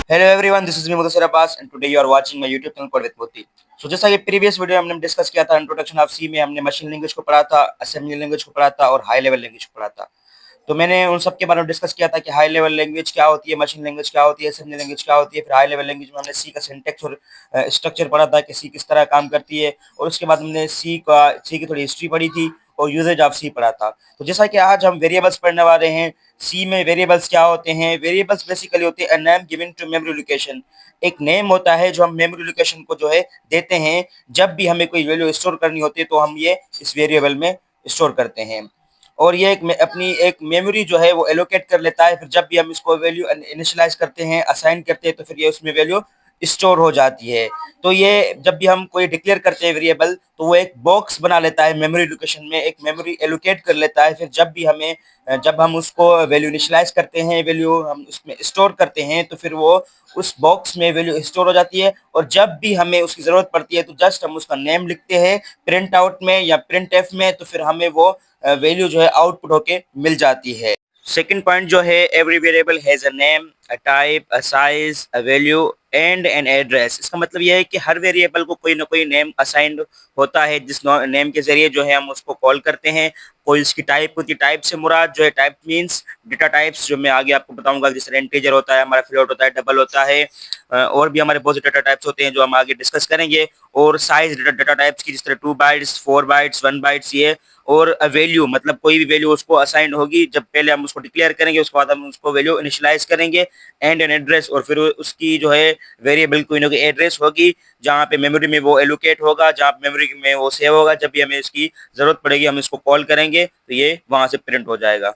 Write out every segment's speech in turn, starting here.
Hello everyone, this is me Mudassir Abbas and today you are watching my YouTube channel Code with Moti. जैसा कि previous video हमने discuss किया था introduction of सी में हमने machine language को पढ़ा था, असेंबली लैंग्वेज को पढ़ा था और हाई लेवल लैंग्वेज को पढ़ा था। तो मैंने उन सब के बारे में डिस्कस किया था कि हाई लेवल लैंग्वेज क्या होती है, मशीन लैंग्वेज क्या होती है, असेंबली लैंग्वेज क्या होती है। फिर हाई लेवल लैंग्वेज में हमने सी का सिंटेक्स और स्ट्रक्चर पढ़ा था कि सी किस तरह काम करती है और उसके बाद हमने सी की थोड़ी हिस्ट्री पढ़ी थी और यूजेज ऑफ सी पढ़ा था। तो जैसा कि आज हम वेरिएबल्स पढ़ने वाले हैं, सी में वेरिएबल्स क्या होते हैं। वेरिएबल्स बेसिकली होते हैं name given to memory location. एक नेम होता है जो हम मेमोरी लोकेशन को जो है देते हैं। जब भी हमें कोई वैल्यू स्टोर करनी होती है तो हम ये इस वेरिएबल में स्टोर करते हैं और ये अपनी एक मेमोरी जो है वो एलोकेट कर लेता है। फिर जब भी हम इसको वैल्यू इनिशियलाइज करते हैं, असाइन करते हैं, तो फिर ये उसमें वैल्यू स्टोर हो जाती है। तो ये जब भी हम कोई डिक्लेयर करते हैं वेरिएबल तो वो एक बॉक्स बना लेता है मेमोरी लोकेशन में, एक मेमोरी एलोकेट कर लेता है। फिर जब हम उसको वैल्यू इनिशियलाइज करते हैं, वैल्यू हम उसमें स्टोर करते हैं, तो फिर वो उस बॉक्स में वैल्यू स्टोर हो जाती है। और जब भी हमें उसकी जरूरत पड़ती है तो जस्ट हम उसका नेम लिखते हैं प्रिंट आउट में या प्रिंट एफ में, तो फिर हमें वो वैल्यू जो है आउटपुट होके मिल जाती है। सेकंड पॉइंट जो है, every variable has a name, a type, a size, a value and an address. इसका मतलब यह है कि हर वेरिएबल को कोई ना कोई नेम असाइंड होता है, जिस नेम के जरिए जो है हम उसको कॉल करते हैं। कोई इसकी टाइप होती है, टाइप से मुराद जो है, टाइप मींस डेटा टाइप्स, जो मैं आगे आपको बताऊंगा। जिस तरह इंटीजर होता है, हमारा फ्लोट होता है, डबल होता है, और भी हमारे बहुत से डेटा टाइप्स होते हैं जो हम आगे डिस्कस करेंगे। और साइज डेटा टाइप्स की, जिस तरह 2 बाइट्स, 4 बाइट्स, 1 बाइट्स ये। और वैल्यू मतलब कोई भी वैल्यू उसको असाइन होगी जब पहले हम उसको डिक्लेयर करेंगे, उसके बाद हम उसको वैल्यू इनिशियलाइज करेंगे। एंड एन एड्रेस, और फिर उसकी जो है वेरिएबल कोई ना कोई एड्रेस होगी जहाँ पे मेमोरी में वो एलोकेट होगा, जहाँ पे मेमोरी में वो सेव होगा। जब भी हमें इसकी जरूरत पड़ेगी हम इसको कॉल करेंगे तो ये वहां से प्रिंट हो जाएगा।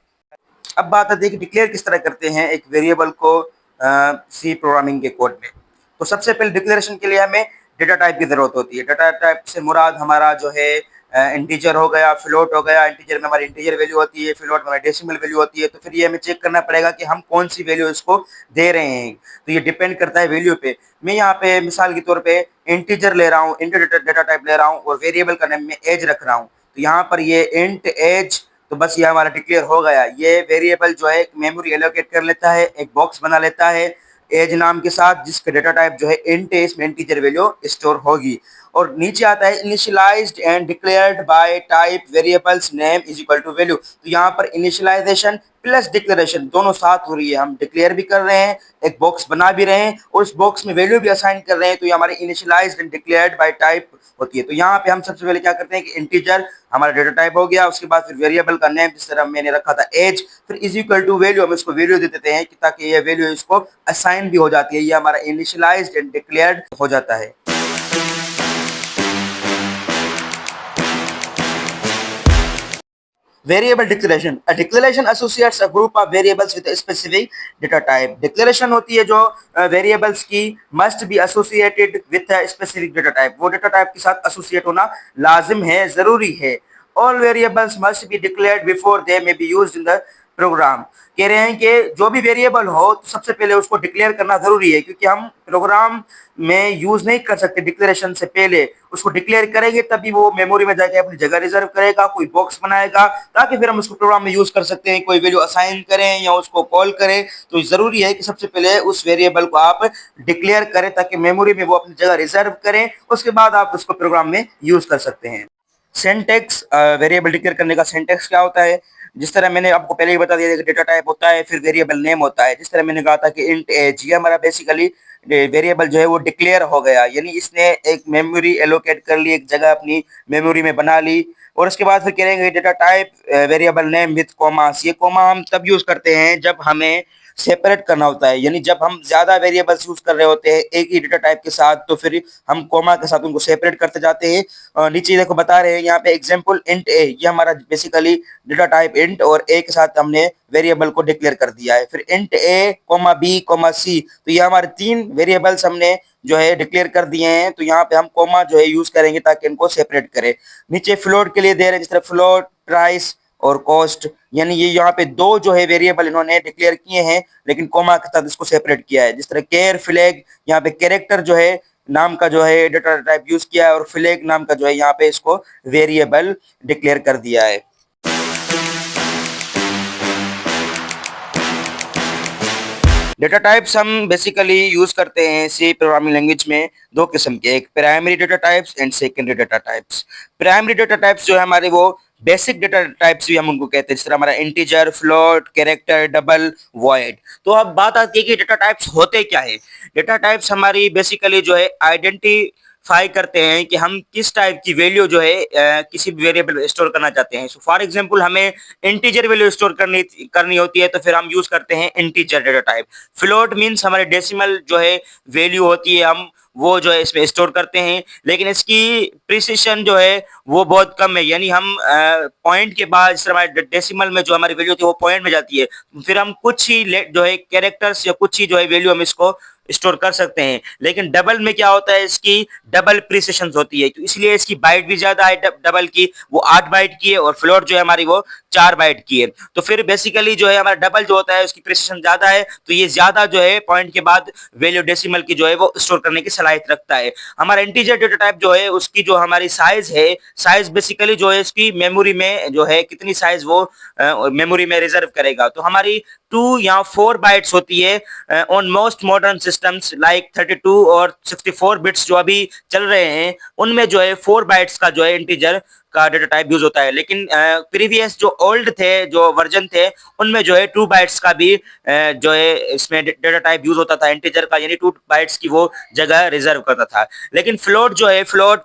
अब बात आती है कि डिक्लेयर किस तरह करते हैं एक वेरिएबल को सी प्रोग्रामिंग के कोड में। तो सबसे पहले डिक्लेरेशन के लिए हमें डेटा टाइप की जरूरत होती है। डेटा टाइप से मुराद हमारा जो है इंटीजर हो गया, फ्लोट हो गया। इंटीजर में हमारी इंटीजर वैल्यू होती है, फ्लोट में हमारी डेसिमल वैल्यू होती है। तो फिर ये हमें चेक करना पड़ेगा कि हम कौन सी वैल्यू इसको दे रहे हैं। तो ये डिपेंड करता है वैल्यू पे। मैं यहाँ पे मिसाल के तौर पे इंटीजर ले रहा हूँ, इंटीजर डेटा टाइप ले रहा हूँ और वेरिएबल का नाम मैं एज रख रहा हूँ। तो यहाँ पर ये इंट एज, तो बस ये हमारा डिक्लेयर हो गया। ये वेरिएबल जो है मेमोरी एलोकेट कर लेता है, एक बॉक्स बना लेता है एज नाम के साथ, जिसका डेटा टाइप जो है इंट है, इसमें इंटीजर वैल्यू स्टोर होगी। और नीचे आता है initialized and declared by type variables name is equal to value. तो यहाँ पर इनिशियलाइजेशन प्लस डिक्लेरेशन दोनों साथ हो रही है। हम डिक्लेयर भी कर रहे हैं, एक बॉक्स बना भी रहे हैं और उस बॉक्स में वैल्यू भी असाइन कर रहे हैं। तो ये हमारे initialised and declared by type होती है। तो यहाँ पे हम सबसे पहले क्या करते हैं कि इंटीजर हमारा डेटा टाइप हो गया, उसके बाद फिर वेरिएबल का नेम जिस तरह मैंने रखा था एज, फिर इज इक्वल टू वैल्यू, हम इसको वैल्यू दे देते हैं ताकि ये वैल्यू इसको असाइन भी हो जाती है। ये हमारा इनिशियलाइज्ड एंड डिक्लेयर्ड हो जाता है। Variable declaration. A declaration associates a group of variables with a specific data type. Declaration होती है जो variables की must be associated with a specific data type. वो data type के साथ associate होना लाजिम है, जरूरी है। All variables must be declared before they may be used in the program. कह रहे हैं कि जो भी वेरिएबल हो तो सबसे पहले उसको डिक्लेयर करना जरूरी है, क्योंकि हम प्रोग्राम में यूज नहीं कर सकते डिक्लेरेशन से पहले। उसको डिक्लेयर करेंगे तभी वो मेमोरी में जाके अपनी जगह रिजर्व करेगा, कोई बॉक्स बनाएगा, ताकि फिर हम उसको प्रोग्राम में यूज कर सकते हैं, कोई वैल्यू असाइन करें या उसको कॉल करें। तो जरूरी है कि सबसे पहले उस वेरिएबल को आप डिक्लेयर करें ताकि मेमोरी में वो अपनी जगह रिजर्व करें, उसके बाद आप उसको प्रोग्राम में यूज कर सकते हैं। सिंटेक्स, वेरिएबल डिक्लेयर करने का सिंटेक्स क्या होता है। जिस तरह मैंने आपको पहले ही बता दिया कि डेटा टाइप होता है, फिर वेरिएबल नेम होता है। जिस तरह मैंने कहा था कि इंट एज, ये हमारा बेसिकली वेरिएबल जो है वो डिक्लेयर हो गया, यानी इसने एक मेमोरी एलोकेट कर ली, एक जगह अपनी मेमोरी में बना ली। और उसके बाद फिर करेंगे data type variable name with commas. ये कोमा हम तब यूज करते हैं जब हमें सेपरेट करना होता है, यानी जब हम ज्यादा वेरिएबल्स यूज कर रहे होते हैं एक ही डेटा टाइप के साथ, तो फिर हम कोमा के साथ उनको सेपरेट करते जाते हैं। नीचे देखो बता रहे हैं यहाँ पे एग्जांपल इंट ए, ये हमारा बेसिकली डेटा टाइप इंट और ए के साथ हमने वेरिएबल को डिक्लेयर कर दिया है। फिर इंट ए कोमा बी कोमा सी, तो ये हमारे 3 वेरिएबल्स हमने जो है डिक्लेयर कर दिए हैं। तो यहाँ पे हम कोमा जो है यूज करेंगे ताकि इनको सेपरेट करें। नीचे फ्लोट के लिए दे रहे हैं, जिस तरह फ्लोट, प्राइस और कॉस्ट, यानी ये यहाँ पे 2 जो है वेरिएबल इन्होंने डिक्लेयर किए हैं लेकिन कोमा के साथ इसको सेपरेट किया है। जिस तरह केयर, फ्लैग, यहाँ पे कैरेक्टर जो है नाम का जो है डेटा टाइप यूज किया है और फ्लैग नाम का जो है यहाँ पे इसको वेरिएबल डिक्लेयर कर दिया है। डेटा टाइप्स हम बेसिकली यूज करते हैं सी प्रोग्रामिंग लैंग्वेज में दो किस्म के, एक primary data types and secondary data types. Primary data types जो है हमारे वो बेसिक डेटा टाइप्स भी हम उनको कहते हैं, जिस तरह हमारा integer, float, character, double, void. तो अब बात आती है कि डेटा टाइप्स होते क्या है। डेटा टाइप्स हमारी बेसिकली जो है आइडेंटिफाई करते हैं कि हम किस टाइप की वैल्यू जो है किसी भी वेरिएबल में स्टोर करना चाहते हैं। सो फॉर एग्जांपल हमें इंटीजर वैल्यू स्टोर करनी होती है तो फिर हम यूज करते हैं integer data type. Float means हमारे डेसिमल जो है वैल्यू होती है, हम वो जो है इसमें स्टोर करते हैं, लेकिन इसकी प्रिसिशन जो है वो बहुत कम है। यानी हम पॉइंट के बाद जिस तरह हमारे डेसिमल में जो हमारी वैल्यू होती है वो पॉइंट में जाती है, फिर हम कुछ ही जो है कैरेक्टर्स या कुछ ही जो है वैल्यू हम इसको स्टोर कर सकते हैं। लेकिन डबल में क्या होता है, इसकी डबल प्रिसिशन होती है, तो इसलिए इसकी बाइट भी ज्यादा है। डबल की वो 8 बाइट की है और फ्लोट जो है हमारी वो 4 बाइट की है। तो फिर बेसिकली जो है हमारा डबल जो होता है उसकी प्रिसिशन ज्यादा है, तो ये ज्यादा जो है पॉइंट के बाद वैल्यू डेसिमल की जो है वो स्टोर करने की सलाहियत रखता है। हमारा इंटीजर डेटा टाइप जो है उसकी जो हमारी साइज है, साइज बेसिकली जो है इसकी मेमोरी में जो है कितनी साइज वो मेमोरी में रिजर्व करेगा। तो हमारी 2 या 4 बाइट्स होती है on most modern systems like 32 और 64 बिट्स जो अभी चल रहे हैं, उनमें जो है 4 बाइट्स का जो है इंटीजर का डेटा टाइप यूज होता है। लेकिन प्रीवियस जो ओल्ड थे, जो वर्जन थे, उनमें जो है 2 बाइट्स का भी जो है इसमें डेटा टाइप यूज होता था इंटीजर का, यानी 2 बाइट्स की वो जगह रिजर्व करता था। लेकिन फ्लोट जो है, float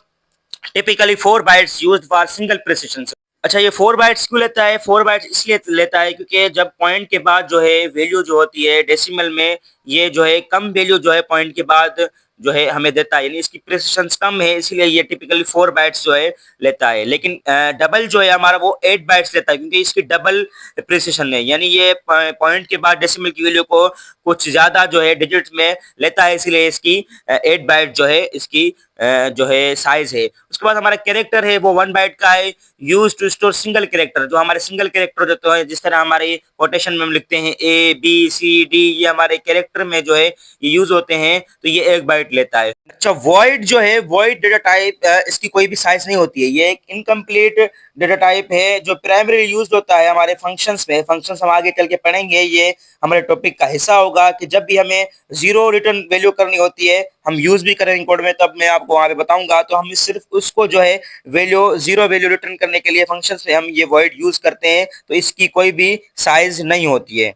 typically 4 bytes used for single precision. अच्छा, ये 4 बाइट्स क्यों लेता है? 4 बाइट्स इसलिए लेता है क्योंकि जब पॉइंट के बाद जो है वैल्यू जो होती है डेसिमल में, ये जो है कम वैल्यू जो है पॉइंट के बाद जो है हमें देता है, यानी इसकी प्रिसिशन कम है, इसलिए ये टिपिकली 4 बाइट्स जो है लेता है। लेकिन डबल जो है हमारा वो 8 बाइट्स लेता है, क्योंकि इसकी डबल प्रिसिशन है, यानी ये पॉइंट के बाद डेसिमल की वैल्यू को कुछ ज्यादा जो है डिजिट्स में लेता है, इसलिए इसकी 8 बाइट जो है इसकी जो है साइज है। उसके बाद हमारा कैरेक्टर है वो 1 बाइट का है, use to store single character. जो हमारे सिंगल कैरेक्टर जो है, जिस तरह हमारे कोटेशन में हम लिखते हैं ए बी सी डी, ये हमारे कैरेक्टर में जो है ये यूज होते हैं, तो ये 1 बाइट लेता है। अच्छा, वॉइड जो है, वॉइड डेटा टाइप, इसकी कोई भी साइज नहीं होती है, ये एक इनकम्प्लीट डेटा टाइप है जो प्राइमरी यूज होता है हमारे फंक्शंस में। फंक्शंस हम आगे चल के पढ़ेंगे, ये हमारे टॉपिक का हिस्सा होगा कि जब भी हमें जीरो रिटर्न वैल्यू करनी होती है, हम यूज भी करेंगे कोड में, तब मैं आपको वहां पे बताऊंगा। तो हम सिर्फ उसको जो है वैल्यू, जीरो वैल्यू रिटर्न करने के लिए फंक्शंस में हम ये वॉइड यूज करते हैं, तो इसकी कोई भी साइज नहीं होती है।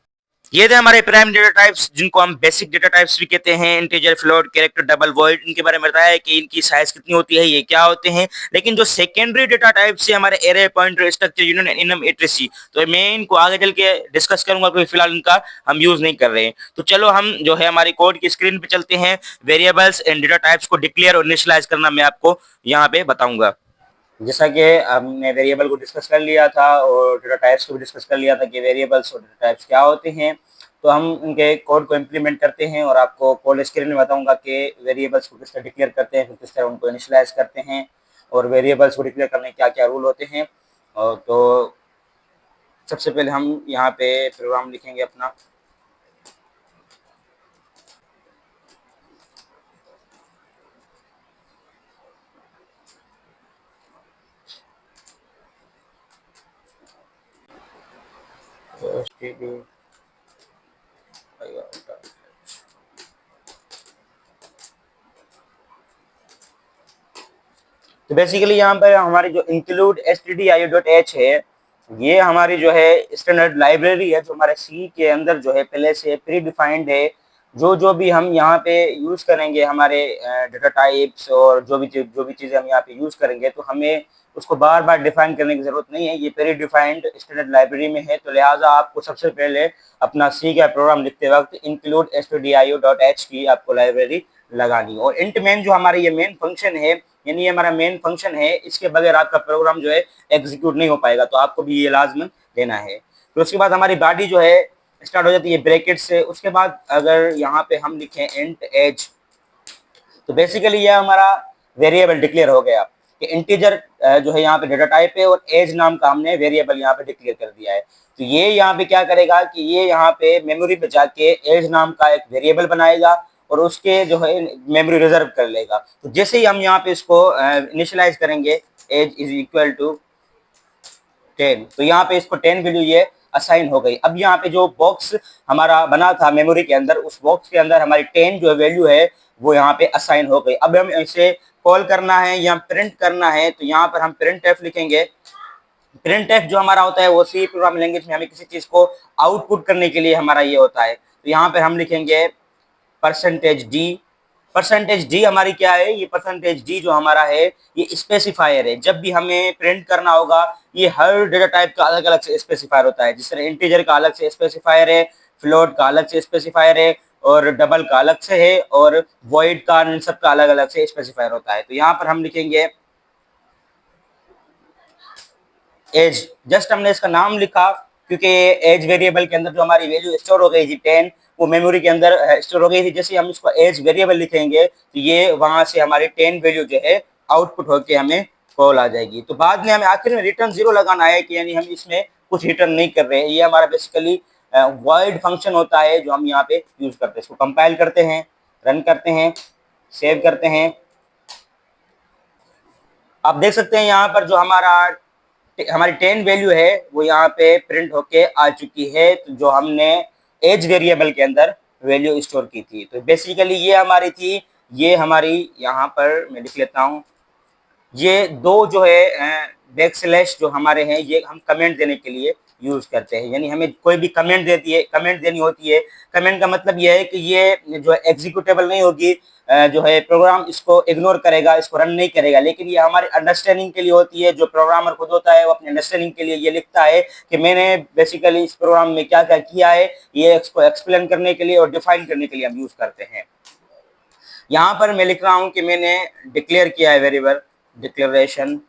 ये थे हमारे प्राइम डेटा टाइप्स, जिनको हम बेसिक डेटा टाइप्स भी कहते हैं। Integer, float, character, double, void, इनके बारे में बताया है कि इनकी साइज कितनी होती है, ये क्या होते हैं। लेकिन जो सेकेंडरी डेटा टाइप्स है हमारे array, pointer, structure, union, enum, एट्रिसी, तो मैं इनको आगे चल के डिस्कस करूंगा, क्योंकि फिलहाल इनका हम यूज नहीं कर रहे हैं। तो चलो हम जो है हमारी कोड की स्क्रीन पे चलते हैं। वेरिएबल्स एंड डेटा टाइप्स को डिक्लेयर और इनिशियलाइज करना मैं आपको यहाँ पे बताऊंगा। जैसा कि हमने वेरिएबल को डिस्कस कर लिया था और डेटा टाइप्स को भी डिस्कस कर लिया था कि वेरिएबल्स और डेटा टाइप्स क्या होते हैं, तो हम उनके कोड को इम्प्लीमेंट करते हैं और आपको कोड स्क्रीन में बताऊंगा कि वेरिएबल्स को किस तरह डिक्लेयर करते हैं, फिर किस तरह उनको इनिशियलाइज करते हैं, और वेरिएबल्स को डिक्लेयर करने के क्या क्या रूल होते हैं। और तो सबसे पहले हम यहाँ पे प्रोग्राम लिखेंगे अपना। तो बेसिकली यहाँ पर हमारी जो इंक्लूड stdio.h है, ये हमारी जो है स्टैंडर्ड लाइब्रेरी है, जो हमारे सी के अंदर जो है पहले से प्री डिफाइंड है। जो भी हम यहाँ पे यूज करेंगे हमारे डेटा टाइप्स और जो भी चीजें हम यहाँ पे यूज करेंगे, तो हमें उसको बार बार डिफाइन करने की जरूरत नहीं है, ये प्री डिफाइंड स्टैंडर्ड लाइब्रेरी में है। तो लिहाजा आपको सबसे पहले अपना सी का प्रोग्राम लिखते वक्त इंक्लूड stdio.h की आपको लाइब्रेरी लगानी। और इंट मेन जो हमारा ये मेन फंक्शन है, यानी ये हमारा मेन फंक्शन है, इसके बगैर आपका प्रोग्राम जो है एग्जीक्यूट नहीं हो पाएगा, तो आपको भी ये लाजमन देना है। फिर उसके बाद हमारी बॉडी जो है स्टार्ट हो जाती है ब्रैकेट से। उसके बाद अगर यहाँ पे हम लिखें इंट एज, तो बेसिकली ये हमारा वेरिएबल डिक्लेयर हो गया कि इंटीजर जो है यहाँ पे डेटा टाइप है और एज नाम का हमने वेरिएबल यहाँ पे डिक्लेयर कर दिया है। तो ये यहाँ पे क्या करेगा कि ये यहाँ पे मेमोरी पे जाके एज नाम का एक वेरिएबल बनाएगा और उसके जो है मेमोरी रिजर्व कर लेगा। तो जैसे ही हम यहाँ पे इसको इनिशियलाइज करेंगे एज इज इक्वल टू 10, तो यहाँ पे इसको 10 वैल्यू ये असाइन हो गई। अब यहाँ पे जो बॉक्स हमारा बना था मेमोरी के अंदर, उस बॉक्स के अंदर हमारी 10 जो वैल्यू है वो यहाँ पे असाइन हो गई। अब हम इसे कॉल करना है या प्रिंट करना है, तो यहाँ पर हम प्रिंट एफ लिखेंगे। प्रिंट एफ जो हमारा होता है वो सी प्रोग्रामिंग लैंग्वेज में हमें किसी चीज को आउटपुट करने के लिए हमारा ये होता है। तो यहाँ पर हम लिखेंगे परसेंटेज डी। परसेंटेज डी हमारी क्या है, ये परसेंटेज डी जो हमारा है ये स्पेसिफायर है। जब भी हमें प्रिंट करना होगा, ये हर डेटा टाइप का अलग अलग से स्पेसिफायर होता है। जिस तरह इंटीजर का अलग से स्पेसिफायर है, फ्लोट का अलग से स्पेसिफायर है, और डबल का अलग से है, और वॉइड का, इन सब का अलग अलग से स्पेसिफायर होता है। तो यहाँ पर हम लिखेंगे एज। जस्ट हमने इसका नाम लिखा क्योंकि एज वेरिएबल के अंदर जो हमारी वैल्यू स्टोर हो गई थी 10, वो मेमोरी के अंदर स्टोर हो गई थी। जैसे हम इसको एज वेरिएबल लिखेंगे तो ये वहां से हमारी 10 वैल्यू जो है आउटपुट होके हमें कॉल आ जाएगी। तो बाद में हमें आखिर में रिटर्न 0 लगाना है कि यानी हम इसमें कुछ रिटर्न नहीं कर रहे हैं। ये हमारा बेसिकली वॉइड फंक्शन होता है जो हम यहाँ पे यूज करते हैं। इसको कंपाइल करते हैं, रन करते हैं, सेव करते हैं। आप देख सकते हैं यहाँ पर जो हमारी 10 वैल्यू है वो यहाँ पे प्रिंट होके आ चुकी है, तो जो हमने एज वेरिएबल के अंदर वैल्यू स्टोर की थी। तो बेसिकली ये हमारी थी, ये हमारी यहाँ पर मैं लिख लेता हूँ, ये दो जो है बैक स्लैश जो हमारे हैं ये हम कमेंट देने के लिए यूज करते हैं। यानी हमें कोई भी कमेंट देनी होती है। कमेंट का मतलब ये है कि ये जो है एग्जीक्यूटेबल नहीं होगी, जो है प्रोग्राम इसको इग्नोर करेगा, इसको रन नहीं करेगा, लेकिन ये हमारे अंडरस्टैंडिंग के लिए होती है। जो प्रोग्रामर खुद होता है वो अपने अंडरस्टैंडिंग के लिए ये लिखता है कि मैंने बेसिकली इस प्रोग्राम में क्या क्या किया है, ये इसको एक्सप्लेन करने के लिए और डिफाइन करने के लिए हम यूज करते हैं। यहाँ पर मैं लिख रहा हूँ कि मैंने डिक्लेयर किया है वेरिएबल, डिक्लेरेशन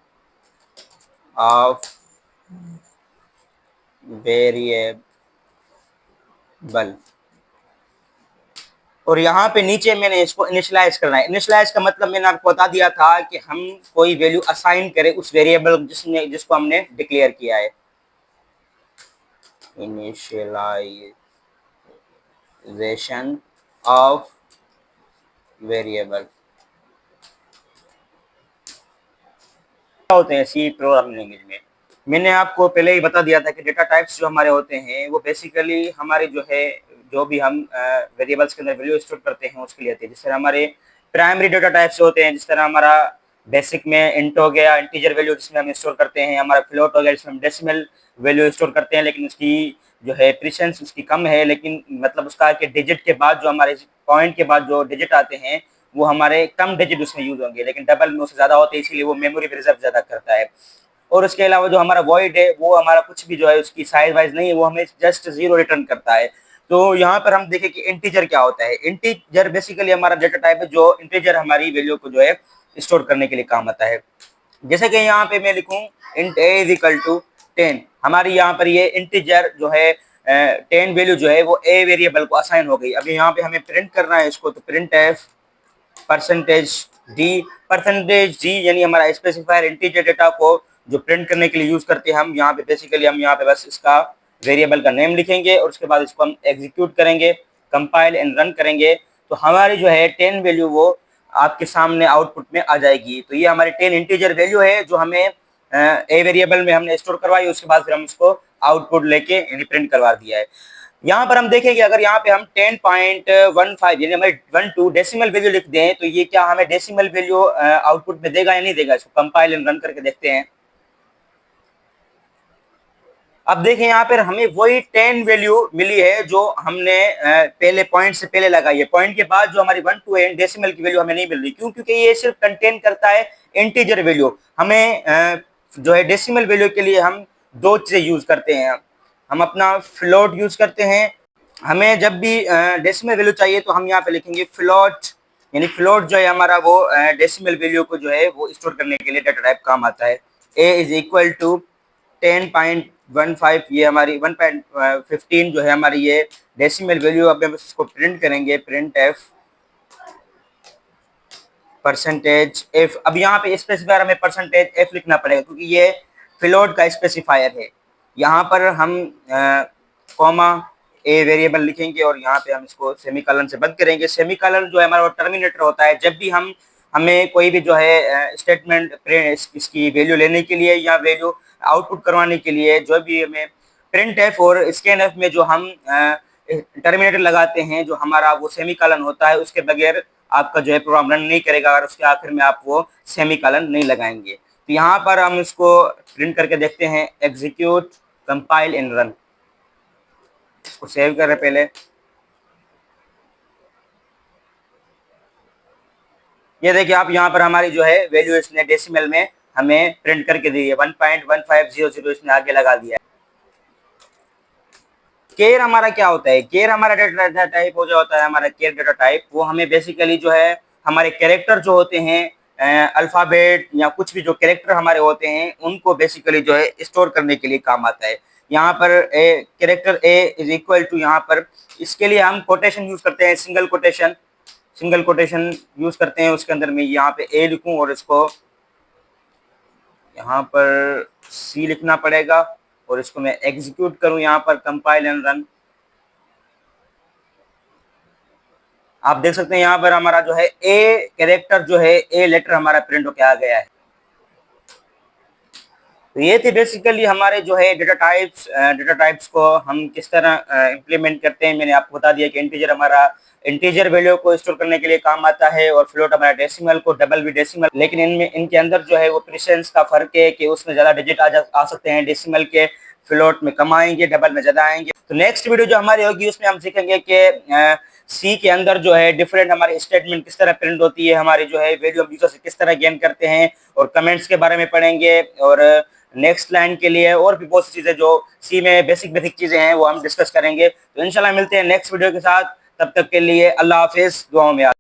ऑफ वेरिएबल, और यहाँ पे नीचे मैंने इसको इनिशियलाइज करना है। इनिशियलाइज का मतलब मैंने आपको बता दिया था कि हम कोई वैल्यू असाइन करें उस वेरिएबल जिसको हमने डिक्लेयर किया है। इनिशियलाइजेशन ऑफ वेरिएबल होते हैं सी प्रोग्रामिंग लैंग्वेज में। मैंने आपको पहले ही बता दिया था कि डेटा टाइप्स जो हमारे होते हैं वो बेसिकली हमारे जो है, जो भी हम वेरिएबल्स के अंदर वैल्यू स्टोर करते हैं उसके लिए होते हैं। जिस तरह हमारे प्राइमरी डेटा टाइप्स होते हैं, जिस तरह हमारा बेसिक में इंट हो गया, इंटीजर वैल्यू जिसमें हम स्टोर करते हैं, हमारा फ्लोट हो गया जिसमें हम डेसिमल वैल्यू स्टोर करते हैं, लेकिन उसकी जो है प्रीसेंस उसकी कम है, लेकिन मतलब उसका कि डिजिट के बाद जो हमारे पॉइंट के बाद जो डिजिट आते हैं वो हमारे कम डिजिट उसमें यूज होंगे, लेकिन डबल में उससे ज्यादा होते हैं, इसीलिए वो मेमोरी रिजर्व ज्यादा करता है। और उसके अलावा जो हमारा वॉइड है वो हमारा कुछ भी जो है उसकी साइज वाइज नहीं है, वो हमें जस्ट 0 रिटर्न करता है। तो यहाँ पर हम देखें कि इंटीजर क्या होता है। इंटीजर बेसिकली हमारा डेटा टाइप है जो इंटीजर हमारी वैल्यू को जो है स्टोर करने के लिए काम आता है। जैसे कि यहाँ पे मैं लिखूं int a is equal to 10, हमारी यहाँ पर ये इंटीजर जो है 10 वैल्यू जो है वो a वेरिएबल को असाइन हो गई। अभी यहाँ पे हमें प्रिंट करना है इसको, तो प्रिंट एफ परसेंटेज डी यानी हमारा स्पेसिफायर इंटीजर डेटा को जो प्रिंट करने के लिए यूज करते हैं हम यहाँ पे। बेसिकली हम यहाँ पे बस इसका वेरिएबल का नेम लिखेंगे और उसके बाद इसको हम एग्जीक्यूट करेंगे, कंपाइल एंड रन करेंगे, तो हमारी जो है 10 वैल्यू वो आपके सामने आउटपुट में आ जाएगी। तो ये हमारी 10 इंटीजर वैल्यू है जो हमें ए वेरिएबल में हमने स्टोर करवाई, उसके बाद फिर हम उसको आउटपुट लेके यानी प्रिंट करवा दिया है। यहाँ पर हम देखेंगे अगर यहाँ पे हम 10.15 यानी हमारे 12 डेसिमल वैल्यू लिख दें तो ये क्या हमें डेसिमल वैल्यू आउटपुट में देगा या नहीं देगा। इसको कंपाइल एंड रन करके देखते हैं। अब देखें यहाँ पर हमें वही 10 वैल्यू मिली है जो हमने पहले पॉइंट से पहले लगाई है। पॉइंट के बाद जो हमारी 1 to n डेसिमल की वैल्यू हमें नहीं मिल रही, क्यों? क्योंकि ये सिर्फ कंटेन करता है इंटीजर वैल्यू। हमें जो है डेसिमल वैल्यू के लिए हम दो चीजें यूज करते हैं। हम अपना फ्लोट यूज करते हैं। हमें जब भी डेसिमल वैल्यू चाहिए तो हम यहाँ पे लिखेंगे फ्लोट, यानी फ्लोट जो है हमारा वो डेसिमल वैल्यू को जो है वो स्टोर करने के लिए डेटा टाइप काम आता है। a इज इक्वल टू 10.15, ये हमारी 1.15 जो है हमारी ये डेसिमल वैल्यू। अब हम इसको प्रिंट करेंगे, प्रिंट एफ परसेंटेज एफ। अब यहाँ पे स्पेसिफायर हमें परसेंटेज एफ लिखना पड़ेगा क्योंकि ये फ्लोट का स्पेसिफायर है। यहाँ पर हम कॉमा ए वेरिएबल लिखेंगे और यहाँ पे हम इसको सेमीकोलन से बंद करेंगे। सेमीकोलन जो है हमारा टर्मिनेटर होता है। जब भी हमें कोई भी जो है स्टेटमेंट इसकी वैल्यू लेने के लिए या वैल्यू आउटपुट करवाने के लिए जो भी हमें प्रिंट एफ और स्कैन एफ में जो हम टर्मिनेटर लगाते हैं, जो हमारा वो सेमीकॉलन होता है, उसके बगैर आपका जो है प्रोग्राम रन नहीं करेगा अगर उसके आखिर में आप वो सेमीकॉलन नहीं लगाएंगे। तो यहाँ पर हम इसको प्रिंट करके देखते हैं, एग्जीक्यूट कंपाइल एंड रन। इसको सेव करें पहले। ये देखिए आप, यहाँ पर हमारी जो है वैल्यू इसने डेसिमल में हमें प्रिंट करके दी है, 1.1500 इसने आगे लगा दिया है। केर हमारा क्या होता है? केर हमारा डेटा टाइप हो जाता है, हमारा केर डेटा टाइप, वो हमें बेसिकली जो है हमारे कैरेक्टर जो होते हैं, अल्फाबेट या कुछ भी जो कैरेक्टर हमारे होते हैं, उनको बेसिकली जो है स्टोर करने के लिए काम आता है। यहाँ पर character a is equal to, यहाँ पर इसके लिए हम कोटेशन यूज करते हैं, सिंगल कोटेशन यूज करते हैं। उसके अंदर में यहाँ पे ए लिखूं और इसको यहाँ पर सी लिखना पड़ेगा और इसको मैं एग्जीक्यूट करूं, यहाँ पर कंपाइल एंड रन। आप देख सकते हैं यहाँ पर हमारा जो है ए कैरेक्टर जो है, ए लेटर हमारा प्रिंट होकर आ गया है। तो ये थे बेसिकली हमारे जो है डेटा टाइप्स को हम किस तरह इम्प्लीमेंट करते हैं। मैंने आपको बता दिया कि इंटीजर हमारा इंटीजर वैल्यू को स्टोर करने के लिए काम आता है और फ्लोट हमारा डेसिमल को, डबल भी डेसिमल, लेकिन इनमें इनके अंदर जो है वो प्रेसिडेंस का फर्क है कि उसमें ज्यादा डिजिट आ सकते हैं, डेसिमल के फ्लोट में कम आएंगे, डबल में ज्यादा आएंगे। तो नेक्स्ट वीडियो जो हमारी होगी उसमें हम सीखेंगे कि सी के अंदर जो है डिफरेंट हमारी स्टेटमेंट किस तरह प्रिंट होती है, हमारी जो है वैल्यू हम यूजर से किस तरह गेन करते हैं, और कमेंट्स के बारे में पढ़ेंगे, और नेक्स्ट लाइन के लिए और भी बहुत सी चीजें जो सी में बेसिक चीजें हैं वो हम डिस्कस करेंगे। तो इंशाल्लाह मिलते हैं नेक्स्ट वीडियो के साथ, तब तक के लिए अल्लाह हाफिज, दुआओं में याद।